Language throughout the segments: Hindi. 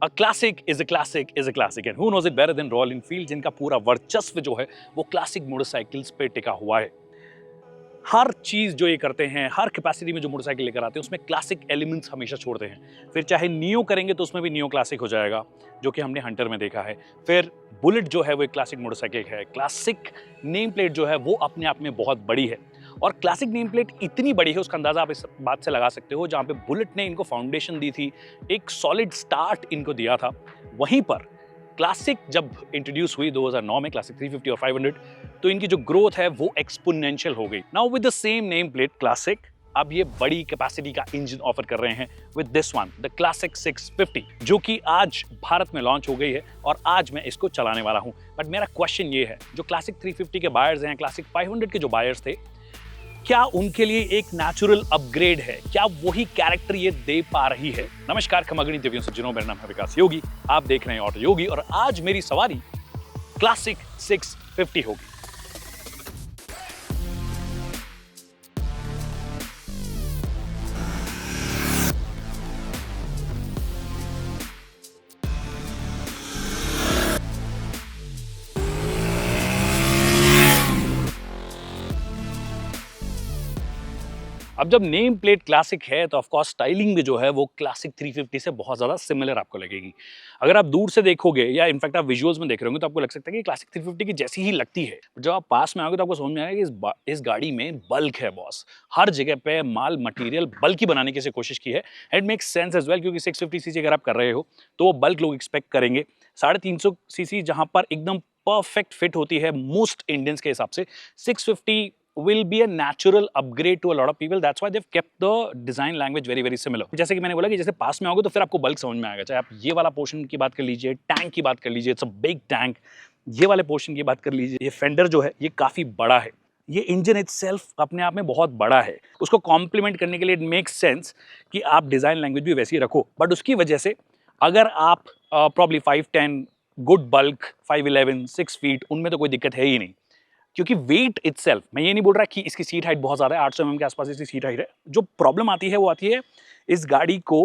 A classic is a classic is a classic and who knows it better than Royal Enfield, जिनका पूरा वर्चस्व जो है वो क्लासिक मोटरसाइकिल्स पे टिका हुआ है। हर चीज जो ये करते हैं, हर कैपेसिटी में जो मोटरसाइकिल लेकर आते हैं उसमें क्लासिक एलिमेंट्स हमेशा छोड़ते हैं। फिर चाहे नियो करेंगे तो उसमें भी नियो क्लासिक हो जाएगा, जो कि हमने हंटर में देखा है। फिर बुलेट जो है वो एक क्लासिक मोटरसाइकिल है। क्लासिक नेम प्लेट जो है वो अपने आप में बहुत बड़ी है, और क्लासिक नेम प्लेट इतनी बड़ी है उसका अंदाजा आप इस बात से लगा सकते हो, जहां पे बुलेट ने इनको फाउंडेशन दी थी, एक सॉलिड स्टार्ट इनको दिया था, वहीं पर क्लासिक जब इंट्रोड्यूस हुई 2009 में, क्लासिक 350 और 500, तो इनकी जो ग्रोथ है वो एक्सपोनेंशियल हो गई। Now with the same name plate classic, अब ये बड़ी कैपेसिटी का इंजन ऑफर कर रहे हैं with this one, the classic 650, जो कि आज भारत में लॉन्च हो गई है और आज मैं इसको चलाने वाला हूं। बट मेरा क्वेश्चन ये है, जो क्लासिक 350 के बायर्स हैं, क्लासिक 500 के जो बायर्स थे, क्या उनके लिए एक नेचुरल अपग्रेड है? क्या वही कैरेक्टर ये दे पा रही है? नमस्कार खमगनी देवियों सज्जनों, मेरा नाम है विकास योगी, आप देख रहे हैं ऑटो योगी, और आज मेरी सवारी क्लासिक 650 होगी। अब जब नेम प्लेट क्लासिक है तो ऑफ कोर्स स्टाइलिंग भी जो है वो क्लासिक 350 से बहुत ज़्यादा सिमिलर आपको लगेगी। अगर आप दूर से देखोगे या इनफैक्ट आप विजुअल्स में देख रहे होंगे तो आपको लग सकता है कि क्लासिक 350 की जैसी ही लगती है। जब आप पास में आओगे तो आपको समझ में आएगा कि इस गाड़ी में बल्क है बॉस। हर जगह पे माल मटेरियल बल्क ही बनाने की कोशिश की है। And makes sense as well, क्योंकि 650 सीसी अगर आप कर रहे हो तो वो बल्क लोग एक्सपेक्ट करेंगे। 350 सीसी जहां पर एकदम परफेक्ट फिट होती है मोस्ट इंडियंस के हिसाब से, 650 will be a natural upgrade to a lot of people. That's why they've kept the design language very very similar. जैसे कि मैंने बोला कि जैसे पास में आओगे तो फिर आपको बल्क समझ में आएगा। चाहे आप ये वाला पोर्शन की बात कर लीजिए, टैंक की बात कर लीजिए, इट्स अ बिग टैंक। ये वाले पोर्शन की बात कर लीजिए, ये फेंडर जो है ये काफी बड़ा है। ये इंजन इटसेल्फ अपने आप में बहुत बड़ा है। उसको कॉम्प्लीमेंट करने के लिए इट मेक्स सेंस कि आप डिजाइन लैंग्वेज भी वैसी रखो, बट उसकी वजह से अगर आप प्रॉब्ली 510 गुड बल्क 511 6 फीट, उनमें तो कोई दिक्कत है ही नहीं, क्योंकि वेट इटसेल्फ, मैं ये नहीं बोल रहा कि इसकी सीट हाइट बहुत ज्यादा है, 800 mm के आसपास इसकी सीट हाइट है। जो प्रॉब्लम आती है वो आती है इस गाड़ी को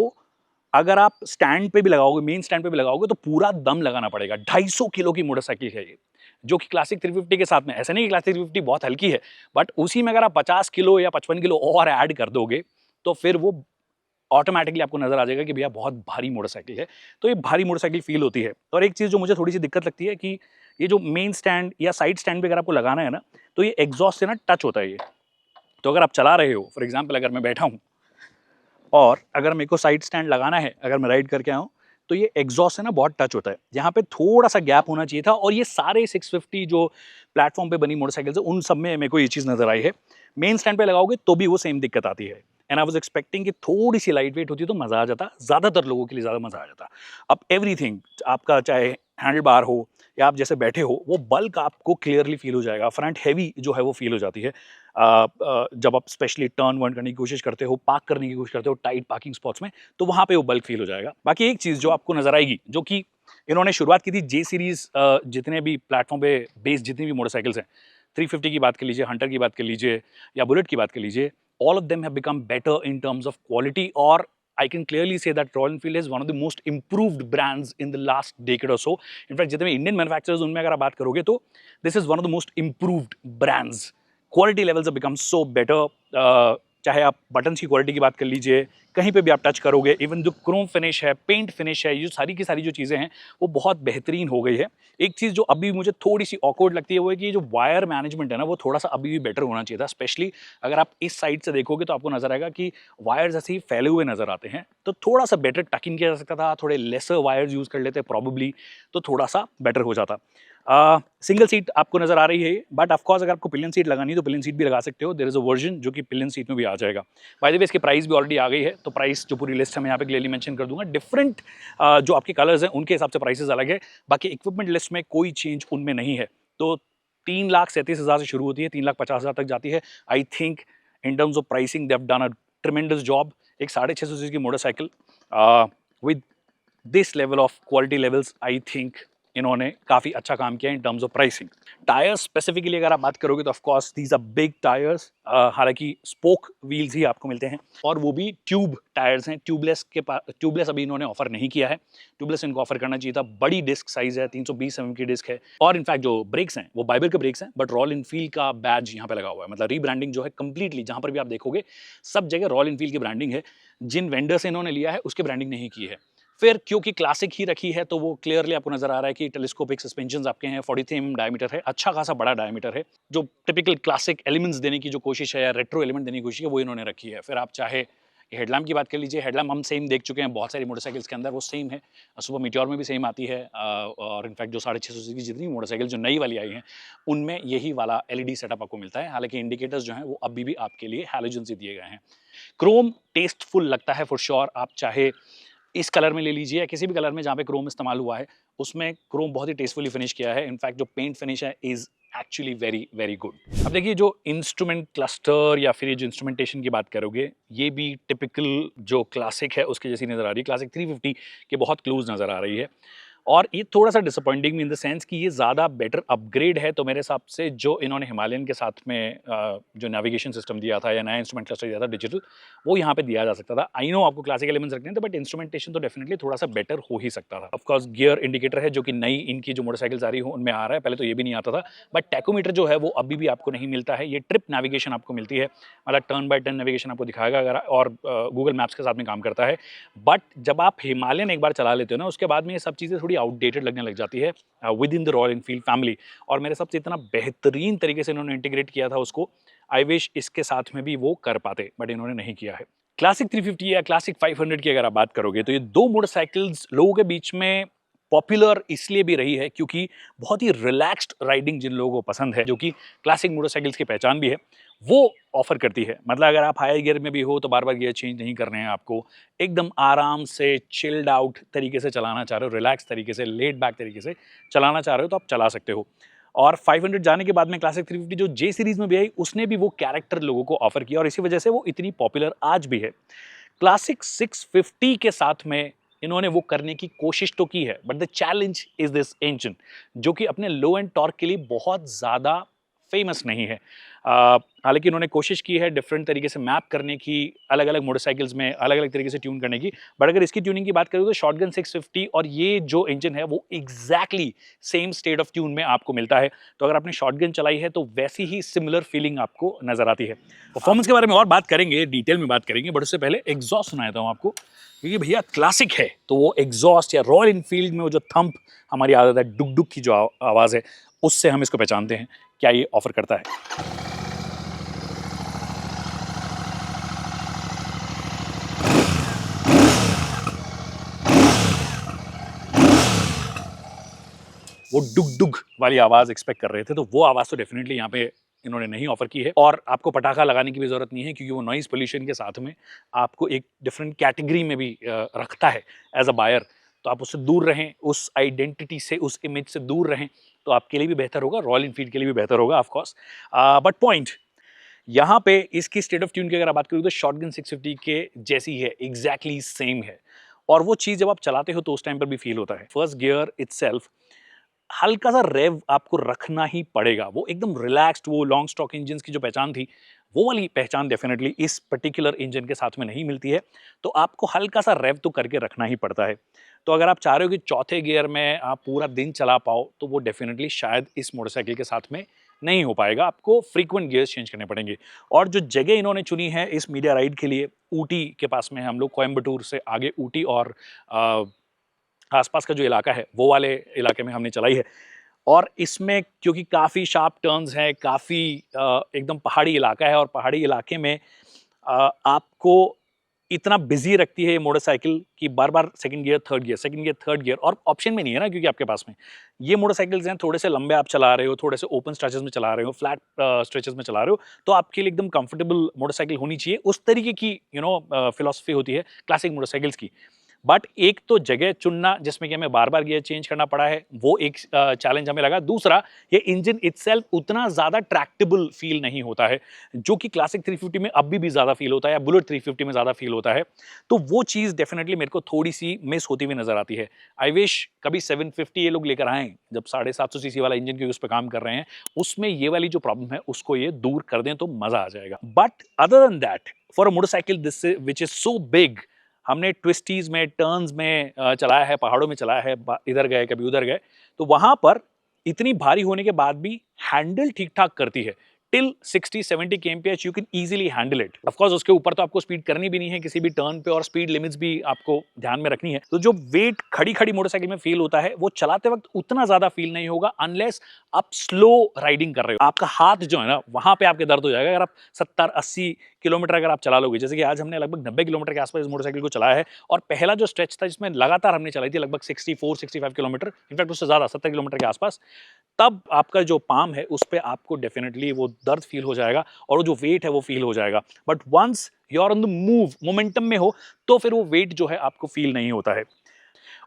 अगर आप स्टैंड पे भी लगाओगे, मेन स्टैंड पे भी लगाओगे तो पूरा दम लगाना पड़ेगा। 250 किलो की मोटरसाइकिल है ये, जो कि क्लासिक 350 के साथ में, ऐसा नहीं कि क्लासिक 350 बहुत हल्की है, बट उसी में अगर आप 50 किलो या 55 किलो और ऐड कर दोगे तो फिर वो ऑटोमेटिकली आपको नजर आ जाएगा कि भैया बहुत भारी मोटरसाइकिल है। तो ये भारी मोटरसाइकिल फील होती है। और एक चीज जो मुझे थोड़ी सी दिक्कत लगती है कि ये जो मेन स्टैंड या साइड स्टैंड पे अगर आपको लगाना है ना, तो ये एग्जॉस्ट से ना टच होता है ये। तो अगर आप चला रहे हो, फॉर एग्जाम्पल अगर मैं बैठा हूँ और अगर मेरे को साइड स्टैंड लगाना है, अगर मैं राइड करके आऊँ, तो ये एग्जॉस्ट से ना बहुत टच होता है। यहाँ पे थोड़ा सा गैप होना चाहिए था, और ये सारे 650 जो प्लेटफॉर्म पे बनी मोटरसाइकिल है उन सब में मेरे को ये चीज़ नजर आई है। मेन स्टैंड पे लगाओगे तो भी वो सेम दिक्कत आती है। एंड आई वाज एक्सपेक्टिंग कि थोड़ी सी लाइट वेट होती तो मजा आ जाता, ज्यादातर लोगों के लिए ज्यादा मजा आ जाता। अब एवरीथिंग आपका, चाहे हैंडल बार हो या आप जैसे बैठे हो, वो बल्क आपको क्लियरली फील हो जाएगा। फ्रंट हैवी जो है वो फील हो जाती है। जब आप स्पेशली टर्न वर्न करने की कोशिश करते हो, पार्क करने की कोशिश करते हो टाइट पार्किंग स्पॉट्स में, तो वहां पे वो बल्क फील हो जाएगा। बाकी एक चीज जो आपको नजर आएगी, जो कि इन्होंने शुरुआत की थी जे सीरीज, जितने भी प्लेटफॉर्म पे बेस्ड जितनी भी मोटरसाइकिल्स हैं, 350 की बात कर लीजिए, हंटर की बात कर लीजिए या बुलेट की बात कर लीजिए, all of them have become better in terms of quality, or I can clearly say that Royal Enfield is one of the most improved brands in the last decade or so. In fact, जितने भी इंडियन मैन्युफैक्चरर्स उनमें अगर आप बात करोगे तो this is one of the most improved brands. Quality levels have become so better. चाहे आप बटन की क्वालिटी की बात कर लीजिए, कहीं पे भी आप टच करोगे, इवन जो क्रोम फिनिश है, पेंट फिनिश है, ये सारी की सारी जो चीज़ें हैं वो बहुत बेहतरीन हो गई है। एक चीज़ जो अभी मुझे थोड़ी सी ऑकवर्ड लगती है वो है कि ये जो वायर मैनेजमेंट है ना, वो थोड़ा सा अभी भी बेटर होना चाहिए था। स्पेशली अगर आप इस साइड से देखोगे तो आपको नजर आएगा कि वायर्स ऐसे ही फैले हुए नजर आते हैं, तो थोड़ा सा बेटर टकिंग किया जा सकता था, थोड़े लेसर वायर्स यूज कर लेते प्रॉबेबली, तो थोड़ा सा बेटर हो जाता। सिंगल सीट आपको नजर आ रही है, बट ऑफकोर्स अगर आपको पिलियन सीट लगानी है तो पिलियन सीट भी लगा सकते हो। देयर इज अ वर्जन जो कि पिलियन सीट में भी आ जाएगा। बाय द वे इसकी प्राइस भी ऑलरेडी आ गई है, तो प्राइस जो पूरी लिस्ट है मैं यहाँ पे क्लियरली मेंशन कर दूंगा। डिफरेंट जो आपके कलर्स हैं उनके हिसाब से प्राइसेस अलग है, बाकी इक्विपमेंट लिस्ट में कोई चेंज उनमें नहीं है। तो 3,37,000 से शुरू होती है, 3,50,000 तक जाती है। I think in terms of pricing they have done a tremendous job. एक 650 सीसी की motorcycle with this level of quality levels, I think इन्होंने काफ़ी अच्छा काम किया in terms of pricing. Tyres specifically अगर आप बात करोगे तो of course these are big tyres, हालांकि स्पोक व्हील्स ही आपको मिलते हैं और वो भी ट्यूब टायर्स हैं। ट्यूबलेस अभी इन्होंने ऑफर नहीं किया है, ट्यूबलेस इनको ऑफर करना चाहिए था। बड़ी डिस्क साइज है, 320 mm की डिस्क है और इनफैक्ट जो ब्रेक्स हैं वो बाइबर के ब्रेक्स हैं, बट रॉयल इनफील्ड का बैज यहाँ पे लगा हुआ है। मतलब रीब्रांडिंग जो है कंप्लीटली, जहाँ पर भी आप देखोगे सब जगह रॉयल इनफील्ड की ब्रांडिंग है। जिन वेंडर से इन्होंने लिया है उसके ब्रांडिंग नहीं की है। फिर क्योंकि क्लासिक ही रखी है तो वो क्लियरली आपको नजर आ रहा है कि टेलीस्कोपिक सस्पेंशन आपके हैं, 43 mm डायमीटर है, अच्छा खासा बड़ा डायमीटर है। जो टिपिकल क्लासिक एलिमेंट्स देने की जो कोशिश है या रेट्रो एलिमेंट देने की कोशिश है वो इन्होंने रखी है। फिर आप चाहे हेडलैम्प की बात कर लीजिए, हेडलैम्प हम सेम देख चुके हैं बहुत सारी मोटरसाइकिल्स के अंदर, वो सेम है। सुपर मीटियोर में भी सेम आती है और इनफैक्ट जो 650 की जितनी मोटरसाइकिल जो नई वाली आई हैं उनमें यही वाला एलईडी सेटअप आपको मिलता है। हालांकि इंडिकेटर्स जो हैं वो अभी भी आपके लिए हैलोजन से दिए गए हैं। क्रोम टेस्टफुल लगता है फॉर श्योर। आप चाहे इस कलर में ले लीजिए या किसी भी कलर में जहाँ पे क्रोम इस्तेमाल हुआ है, उसमें क्रोम बहुत ही टेस्टफुली फिनिश किया है। इनफैक्ट जो पेंट फिनिश है is actually very very good. अब देखिए जो इंस्ट्रूमेंट क्लस्टर या फिर ये जो इंस्ट्रूमेंटेशन की बात करोगे, ये भी टिपिकल जो क्लासिक है उसकी जैसी नजर आ रही है। क्लासिक 350 के बहुत क्लोज नजर आ रही है और ये थोड़ा सा डिसअपॉइंटिंग इन द सेंस कि ये ज़्यादा बेटर अपग्रेड है। तो मेरे हिसाब से जो इन्होंने हिमालयन के साथ में जो नेविगेशन सिस्टम दिया था या नया इंस्ट्रूमेंट क्लस्टर दिया था डिजिटल, वो यहाँ पे दिया जा सकता था। आई नो आपको क्लासिक एलिमेंट्स रखने थे, बट इंस्ट्रूमेंटेशन तो डेफिनेटली थोड़ा सा बेटर हो ही सकता था। ऑफकोर्स गियर इंडिकेटर है जो कि नई इनकी जो मोटरसाइकिल्स आ रही हो उनमें आ रहा है, पहले तो ये भी नहीं आता था। बट टैकोमीटर जो है वो अभी भी आपको नहीं मिलता है। ये ट्रिप नेविगेशन आपको मिलती है, मतलब टर्न बाय टर्न नेविगेशन आपको दिखाएगा अगर, और गूगल मैप्स के साथ में काम करता है। बट जब आप हिमालयन एक बार चला लेते हो ना, उसके बाद में ये सब चीज़ें थोड़ी आउटडेटेड लगने लग जाती है with in the royal Enfield family. और मेरे हिसाब से इतना बेहतरीन तरीके से इन्होंने इंटीग्रेट किया था उसको, आई विश इसके साथ में भी वो कर पाते, बट इन्होंने नहीं किया है। क्लासिक 350 या क्लासिक 500 की अगर आप बात करोगे तो ये दो मोटरसाइकिल्स लोगों के बीच में पॉपुलर इसलिए भी रही है क्योंकि बहुत ही रिलैक्स्ड राइडिंग जिन लोगों को पसंद है, जो कि क्लासिक मोटरसाइकिल्स की पहचान भी है, वो ऑफर करती है। मतलब अगर आप हाई गियर में भी हो तो बार बार गियर चेंज नहीं करने हैं आपको, एकदम आराम से चिल्ड आउट तरीके से चलाना चाह रहे हो, रिलैक्स तरीके से, लेड बैक तरीके से चलाना चाह रहे हो तो आप चला सकते हो। और 500 जाने के बाद में क्लासिक 350 जो जे सीरीज में भी आई उसने भी वो कैरेक्टर लोगों को ऑफर किया और इसी वजह से वो इतनी पॉपुलर आज भी है। क्लासिक 650 के साथ में इन्होंने वो करने की कोशिश तो की है, but the challenge is this engine जो कि अपने लो एंड टॉर्क के लिए बहुत ज़्यादा फेमस नहीं है। हालांकि इन्होंने कोशिश की है डिफरेंट तरीके से मैप करने की, अलग अलग मोटरसाइकिल्स में अलग अलग तरीके से ट्यून करने की, बट अगर इसकी ट्यूनिंग की बात करें तो शॉटगन 650 और ये जो इंजन है वो exactly same state of tune में आपको मिलता है। तो अगर आपने शॉटगन चलाई है तो वैसी ही सिमिलर फीलिंग आपको नजर आती है। परफॉर्मेंस के बारे में और बात करेंगे, डिटेल में बात करेंगे, बट उससे पहले एग्जॉस्ट सुना देता हूँ आपको, क्योंकि भैया क्लासिक है तो वो एग्जॉस्ट या रॉयल इनफील्ड में वो जो थंप हमारी आदत है, डुक डुक की जो आवाज़ है, उससे हम इसको पहचानते हैं। क्या ये ऑफर करता है? वो डुग डुग वाली आवाज़ एक्सपेक्ट कर रहे थे तो वो आवाज़ तो डेफिनेटली यहाँ पे इन्होंने नहीं ऑफर की है। और आपको पटाखा लगाने की भी ज़रूरत नहीं है क्योंकि वो नॉइज़ पोल्यूशन के साथ में आपको एक डिफरेंट कैटेगरी में भी रखता है एज अ बायर। तो आप उससे दूर रहें, उस आइडेंटिटी से, उस इमेज से दूर रहें, तो आपके लिए भी बेहतर होगा, रॉयल इनफील्ड के लिए भी बेहतर होगा ऑफकोर्स। बट पॉइंट यहाँ पे इसकी स्टेट ऑफ ट्यून की अगर आप बात करूँ तो शॉटगन 650 के जैसी है, एग्जैक्टली सेम है। और वो चीज़ जब आप चलाते हो तो उस टाइम पर भी फील होता है। फर्स्ट गियर इटसेल्फ हल्का सा रेव आपको रखना ही पड़ेगा, वो एकदम रिलैक्स्ड, वो लॉन्ग स्टॉक इंजन की जो पहचान थी वो वाली पहचान डेफिनेटली इस पर्टिकुलर इंजन के साथ में नहीं मिलती है। तो आपको हल्का सा रेव तो करके रखना ही पड़ता है। तो अगर आप चाह रहे हो कि चौथे गियर में आप पूरा दिन चला पाओ तो वो डेफिनेटली शायद इस मोटरसाइकिल के साथ में नहीं हो पाएगा, आपको फ्रीक्वेंट गियर्स चेंज करने पड़ेंगे। और जो जगह इन्होंने चुनी है इस मीडिया राइड के लिए, ऊटी के पास में, हम लोग कोयम्बटूर से आगे ऊटी और आसपास का जो इलाका है वो वाले इलाके में हमने चलाई है। और इसमें क्योंकि काफ़ी शार्प टर्न्स हैं, काफ़ी एकदम पहाड़ी इलाका है और पहाड़ी इलाके में आपको इतना बिजी रखती है ये मोटरसाइकिल कि बार बार second gear third gear, second gear third gear, और ऑप्शन में नहीं है ना क्योंकि आपके पास में ये मोटरसाइकिल्स हैं, थोड़े से लंबे आप चला रहे हो, थोड़े से ओपन स्ट्रेचेस में चला रहे हो, फ्लैट स्ट्रेचेस में चला रहे हो, तो आपके लिए एकदम कंफर्टेबल मोटरसाइकिल होनी चाहिए। उस तरीके की फिलॉसफी होती है क्लासिक मोटरसाइकिल्स की। बट एक तो जगह चुनना जिसमें कि हमें बार बार गियर चेंज करना पड़ा है, वो एक चैलेंज हमें लगा। दूसरा, ये इंजन इटसेल्फ उतना ज़्यादा ट्रैक्टेबल फील नहीं होता है, जो कि क्लासिक 350 में अभी भी ज़्यादा फील होता है या बुलेट 350 में ज़्यादा फील होता है। तो वो चीज़ डेफिनेटली मेरे को थोड़ी-सी मिस होती हुई नज़र आती है। आई विश कभी 750 ये लोग लेकर आएँ, जब 750 सीसी वाला इंजन के उस पे काम कर रहे हैं, उसमें ये वाली जो प्रॉब्लम है, उसको ये दूर कर दें तो मज़ा आ जाएगा। But other than that, for a motorcycle this which is so big, हमने ट्विस्टीज में, टर्न्स में चलाया है, पहाड़ों में चलाया है, इधर गए कभी उधर गए, तो वहां पर इतनी भारी होने के बाद भी हैंडल ठीक ठाक करती है। Till 60-70 kmph you can easily handle it. Of course उसके ऊपर तो आपको स्पीड करनी भी नहीं है किसी भी टर्न पे, और स्पीड लिमिट्स भी आपको ध्यान में रखनी है। तो जो वेट खड़ी खड़ी मोटरसाइकिल में फील होता है, वो चलाते वक्त उतना ज्यादा फील नहीं होगा, अनलेस आप स्लो राइडिंग कर रहे हो। आपका हाथ जो है ना, वहां पे आपके दर्द हो जाएगा। अगर आप 70-80 किलोमीटर अगर आप चला लोगे, जैसे कि आज हमने लगभग 90 किलोमीटर के आसपास इस मोटरसाइकिल को चलाया है, और पहला जो स्ट्रेच था जिसमें लगातार हमने चलाई थी लगभग 64-65 किलोमीटर, इनफैक्ट उससे ज्यादा 70 किलोमीटर के आसपास, तब आपका जो पाम है उस पे आपको डेफिनेटली वो दर्द फील हो जाएगा और वो जो वेट है वो फील हो जाएगा। But once you are on the move, momentum में हो, तो फिर वो वेट जो है आपको फील नहीं होता है।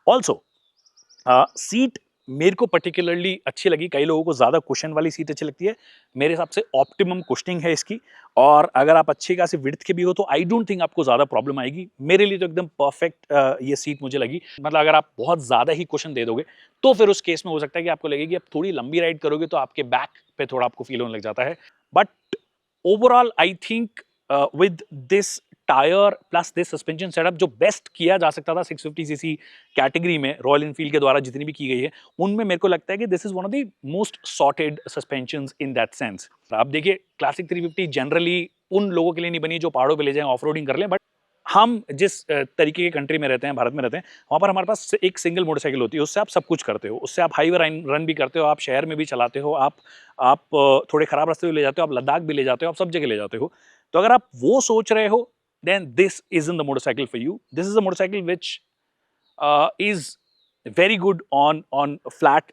ऑल्सो सीट मेरे को पर्टिकुलरली अच्छी लगी। कई लोगों को ज्यादा कुशन वाली सीट अच्छी लगती है, मेरे हिसाब से ऑप्टिमम कुशनिंग है इसकी, और अगर आप अच्छी खासी विड्थ के भी हो तो आई डोंट थिंक आपको ज्यादा प्रॉब्लम आएगी। मेरे लिए तो एकदम परफेक्ट ये सीट मुझे लगी। मतलब अगर आप बहुत ज्यादा ही कुशन दे दोगे तो फिर उस केस में हो सकता है कि आपको लगेगी आप थोड़ी लंबी राइड करोगे तो आपके बैक पे थोड़ा आपको फील होने लग जाता है। But overall I think with this tyre plus this suspension setup, जो बेस्ट किया जा सकता था 650 सीसी कैटेगरी में रॉयल एनफील्ड के द्वारा जितनी भी की गई है, उनमें मेरे को लगता है कि this is one of the most sorted suspensions in that sense. आप देखिए क्लासिक 350 जनरली उन लोगों के लिए नहीं बनी जो पहाड़ों पे ले जाएं, ऑफ रोडिंग कर लें, बट हम जिस तरीके के कंट्री में रहते हैं, भारत में रहते हैं, वहाँ पर हमारे पास एक सिंगल मोटरसाइकिल होती है, उससे आप सब कुछ करते हो। उससे आप हाईवे रन भी करते हो, आप शहर में भी चलाते हो, आप थोड़े खराब रास्ते भी ले जाते हो, आप लद्दाख भी ले जाते हो, आप सब जगह ले जाते हो। तो अगर आप वो सोच रहे हो, then this isn't the motorcycle for you. This is a motorcycle which is very good on flat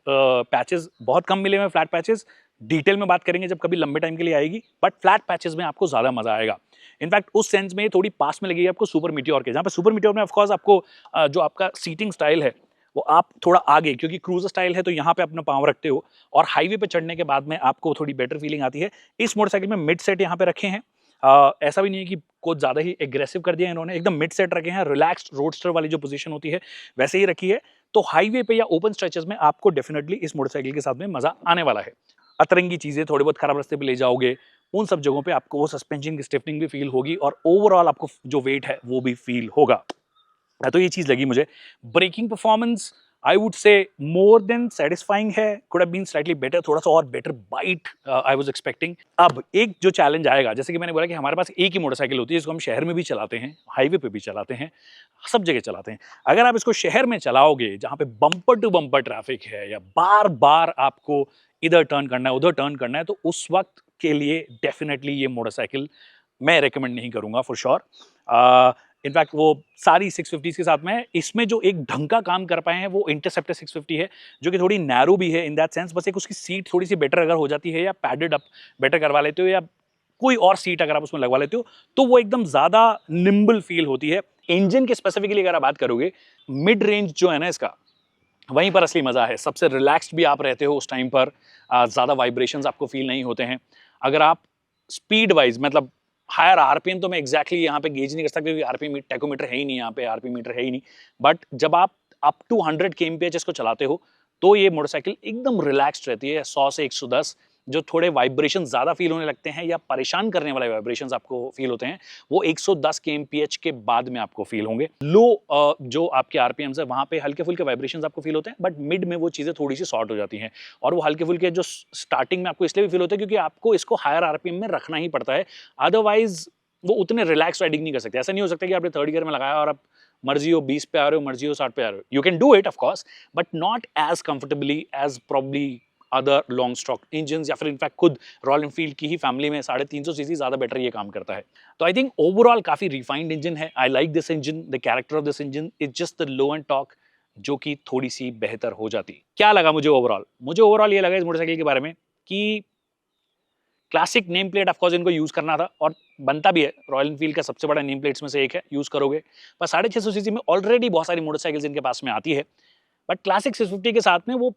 patches. बहुत कम मिले हुए फ्लैट पैचेस, डिटेल में बात करेंगे जब कभी लंबे टाइम के लिए आएगी, बट फ्लैट पैचेस में आपको ज्यादा मजा आएगा। इनफैक्ट उस सेंस में थोड़ी पास में लगेगी आपको सुपर मीटियोर के, जहाँ पे सुपर मीटियोर में ऑफकोर्स आपको जो आपका सीटिंग स्टाइल है वो आप थोड़ा आगे, क्योंकि क्रूजर स्टाइल है तो यहाँ पे अपना पाँव रखते हो, और हाईवे पे चढ़ने के बाद में आपको थोड़ी बेटर फीलिंग आती है। इस मोटरसाइकिल में मिड सेट यहाँ पे रखे हैं, ऐसा भी नहीं है कि कुछ ज्यादा ही एग्रेसिव कर दिया इन्होंने, एकदम मिड सेट रखे हैं, रिलैक्स्ड रोडस्टर वाली जो पोजीशन होती है वैसे ही रखी है। तो हाईवे पे या ओपन स्ट्रेचेस में आपको डेफिनेटली इस मोटरसाइकिल के साथ में मजा आने वाला है। अतरंगी चीजें थोड़ी बहुत खराब रास्ते पे ले जाओगे, उन सब जगहों पे आपको वो सस्पेंशन की स्टिफनिंग भी फील होगी, और ओवरऑल आपको जो वेट है वो भी फील होगा। तो ये चीज लगी मुझे। Breaking performance I would say more than satisfying है, could have been slightly better, थोड़ा सा और better bite I was expecting. अब एक जो चैलेंज आएगा, जैसे कि मैंने बोला कि हमारे पास एक ही मोटरसाइकिल होती है जिसको हम शहर में भी चलाते हैं, हाईवे पे भी चलाते हैं, सब जगह चलाते हैं। अगर आप इसको शहर में चलाओगे जहाँ पे बम्पर टू बम्पर ट्रैफिक है, या बार बार आपको इधर टर्न करना है उधर टर्न करना है, तो उस वक्त के लिए डेफिनेटली ये मोटरसाइकिल मैं रेकमेंड नहीं करूंगा फॉर श्योर। इनफैक्ट वो सारी 650 के साथ में इसमें जो एक ढंग का काम कर पाए हैं वो इंटरसेप्टर 650 है, जो कि थोड़ी नैरो भी है इन दैट सेंस। बस एक उसकी सीट थोड़ी सी बेटर अगर हो जाती है, या पैडेड अप बेटर करवा लेते हो, या कोई और सीट अगर आप उसमें लगवा लेते हो, तो वो एकदम ज्यादा निम्बल फील होती है। इंजन के स्पेसिफिकली अगर आप बात करोगे, मिड रेंज जो है ना इसका, वहीं पर असली मजा है। सबसे रिलैक्स्ड भी आप रहते हो उस टाइम पर, ज्यादा वाइब्रेशंस आपको फील नहीं होते हैं। अगर आप स्पीड वाइज, मतलब हायर आरपीएम तो मैं एग्जैक्टली यहाँ पे गेज नहीं कर सकता, क्योंकि आरपीएम टैकोमीटर है ही नहीं, यहाँ पे आरपीएम मीटर है ही नहीं। बट जब आप अप टू 100 kmph इसको चलाते हो, तो ये मोटरसाइकिल एकदम रिलैक्स्ड रहती है। 100 से 110 जो थोड़े वाइब्रेशन ज्यादा फील होने लगते हैं, या परेशान करने वाले वाइब्रेशंस आपको फील होते हैं, वो 110 kmph के बाद में आपको फील होंगे। लो जो आपके आरपीएम्स है वहां पे हल्के फुल्के वाइब्रेशंस आपको फील होते हैं, बट मिड में वो चीजें थोड़ी सी शॉर्ट हो जाती हैं, और वो हल्के फुल्के जो स्टार्टिंग में आपको इसलिए भी फील होते हैं क्योंकि आपको इसको हायर आरपीएम में रखना ही पड़ता है, अदरवाइज वो उतने रिलैक्स राइडिंग नहीं कर सकते। ऐसा नहीं हो सकता कि आपने थर्ड गियर में लगाया और आप मर्जी हो 20 पे आ रहे हो, मर्जी हो 60 पे आ रहे हो। You can do it of course, but not as comfortably as probably other long stroke engine, या फिर इनफैक्ट खुद रॉयल एनफील्ड की ही फैमिली में 350 सीसी ज्यादा बेटर ये काम करता है। तो आई थिंक ओवरऑल काफी रिफाइंड इंजन है। I like this engine, the character of this engine is just the low and talk, जो कि थोड़ी सी बेहतर हो जाती। क्या लगा मुझे ओवरऑल? मुझे ओवरऑल ये लगा इस मोटरसाइकिल के बारे में कि क्लासिक नेम प्लेट ऑफकोर्स इनको यूज़ करना था और बनता भी है, रॉयल एनफील्ड का सबसे बड़ा नेम प्लेट्स में से एक है, यूज़ करोगे। पर 650 सीसी में ऑलरेडी बहुत सारी मोटरसाइकिल्स इनके पास में आती है, बट क्लासिक 650 के साथ में वो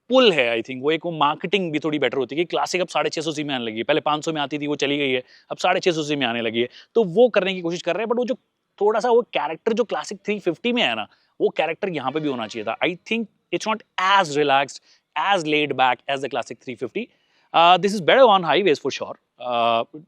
पुल है, आई थिंक वो एक वो मार्केटिंग भी थोड़ी बेटर होती है कि क्लासिक अब 650 सीसी में आने लगी है, पहले 500 में आती थी, वो चली गई है, अब 650 सीसी में आने लगी है, तो वो करने की कोशिश कर रहे हैं। बट वो जो थोड़ा सा वो कैरेक्टर जो क्लासिक 350 में है ना, वो कैरेक्टर यहाँ पे भी होना चाहिए था। I think it's not as relaxed, as laid back as the classic 350। This is better on highways for sure.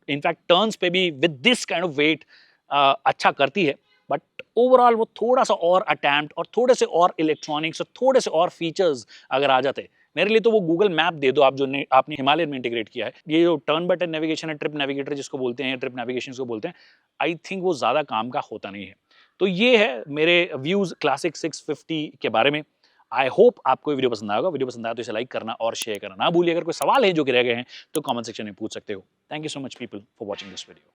In fact turns पे भी with this kind of weight अच्छा करती है, बट ओवरऑल वो थोड़ा सा और अटेम्प्ट और थोड़े से और इलेक्ट्रॉनिक्स और थोड़े से और फीचर्स अगर आ जाते, मेरे लिए तो वो गूगल मैप दे दो आप, जो आपने हिमालयन में इंटीग्रेट किया है, ये जो टर्न बाय टर्न नेविगेशन है, ट्रिप नेविगेटर जिसको बोलते हैं, ट्रिप नेविगेशन जिसको बोलते हैं, आई थिंक वो ज़्यादा काम का होता नहीं है। तो ये है मेरे व्यूज़ क्लासिक 650 के बारे में। आई होप आपको ये वीडियो पसंद आएगा। वीडियो पसंद आया तो इसे लाइक करना और शेयर करना ना भूलिए। अगर कोई सवाल है जो कि रह गए हैं तो कमेंट सेक्शन में पूछ सकते हो। Thank you so much people for watching this video.